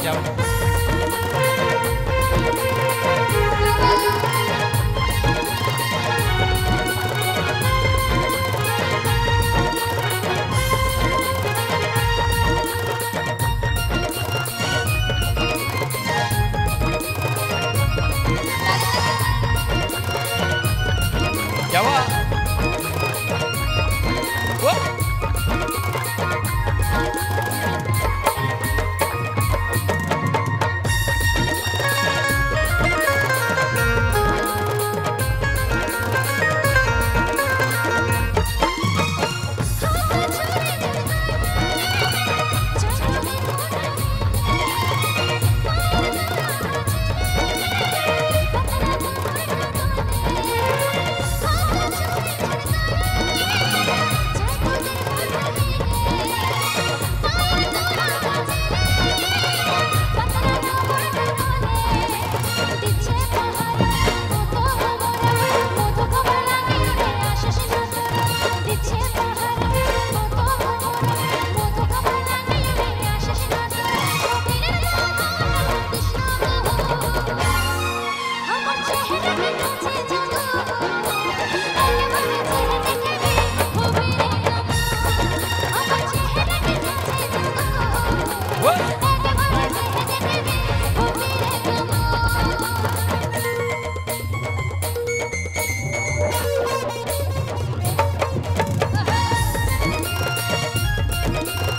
যাও।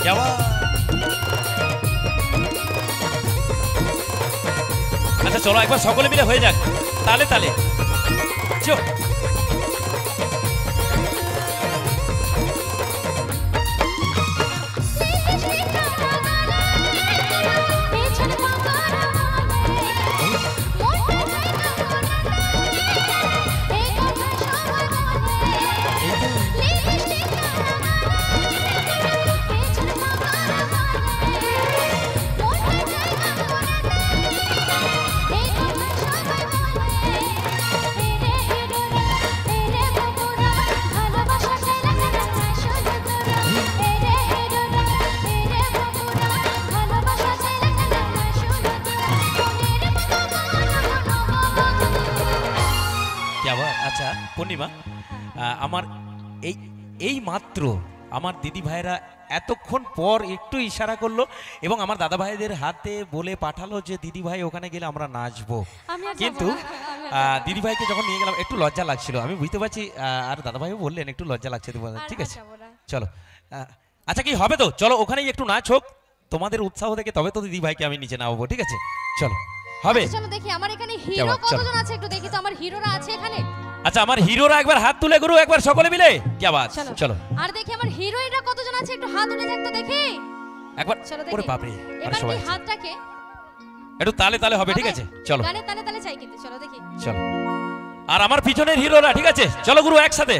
যাওয়া আচ্ছা চলো একবার সকলে মিলে হয়ে যাক তালে তালে চো আচ্ছা পূর্ণিমা আমার এই মাত্র আমার দিদি ভাইরা এতক্ষণ পর একটু ইশারা করলো এবং আমার দাদা ভাইদের হাতে বলে পাঠালো যে দিদি ভাই ওখানে গেলে আমরা নাচবো কিন্তু দিদি ভাইকে যখন নিয়ে গেলাম একটু লজ্জা লাগছিল আমি বুঝতে পারছি আর দাদা ভাইও বললেন একটু লজ্জা লাগছে ঠিক আছে চলো আচ্ছা কি হবে তো চলো ওখানেই একটু নাচ হোক তোমাদের উৎসাহ থেকে তবে তো দিদি ভাইকে আমি নিচে নামাবো ঠিক আছে চলো হবে চলো দেখি আমার এখানে হিরো কতজন আছে একটু দেখি তো আমার হিরোরা আছে এখানে আচ্ছা আমার হিরোরা একবার হাত তুলে গুরু একবার সকলে মিলে কি আওয়াজ চলো আর দেখি আমার হিরোইনরা কতজন আছে একটু হাত উঠে যাক তো দেখি একবার ওরে বাপ রে এবার কি হাতটাকে একটু তালে তালে হবে ঠিক আছে চলো গানে তালে তালে চাই কিন্তু চলো দেখি চলো আর আমার পিছনের হিরোরা ঠিক আছে চলো গুরু একসাথে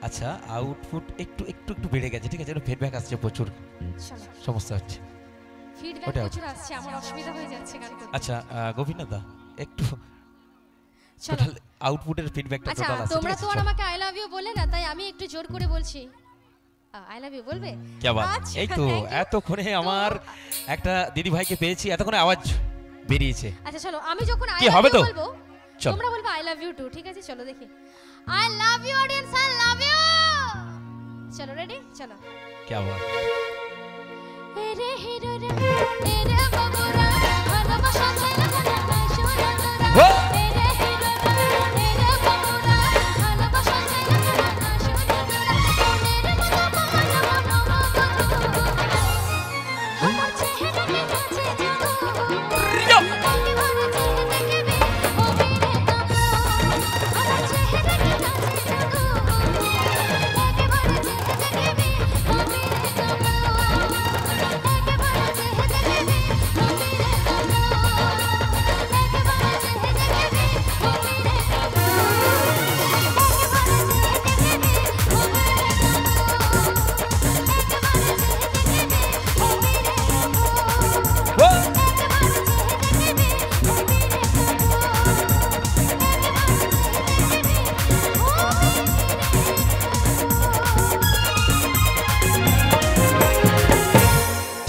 আচ্ছা আউটপুট একটু একটু একটু বেড়ে গেছে ঠিক আছে একটু ফিডব্যাক আসছে প্রচুর সমস্যা হচ্ছে ফিডব্যাক প্রচুর আসছে আমার অসুবিধা হয়ে যাচ্ছে গান করতে আচ্ছা গোবিন্দদা একটু টোটাল আউটপুটের ফিডব্যাকটা টোটাল আসছে তোমরা তো আর আমাকে আই লাভ ইউ বলে না তাই আমি একটু জোর করে বলছি আই লাভ ইউ বলবে কি বাত এই তো এতক্ষণে আমার একটা দিদি ভাইকে পেয়েছি এতক্ষণে আওয়াজ বেরিয়েছে আচ্ছা চলো আমি যখন আই লাভ ইউ বলবো তোমরা বলবে আই লাভ ইউ টু ঠিক আছে চলো দেখি I love you audience I love you चलो रेडी चलो क्या हुआ रे हिरो रे रे बबुरा ভালোবাসা চাইলা না শোনা তোরা রে হিরো রে ববুরা ভালোবাসা চাইলা না শোনা তোরা রে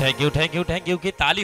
থ্যাংক ইউ কি তালি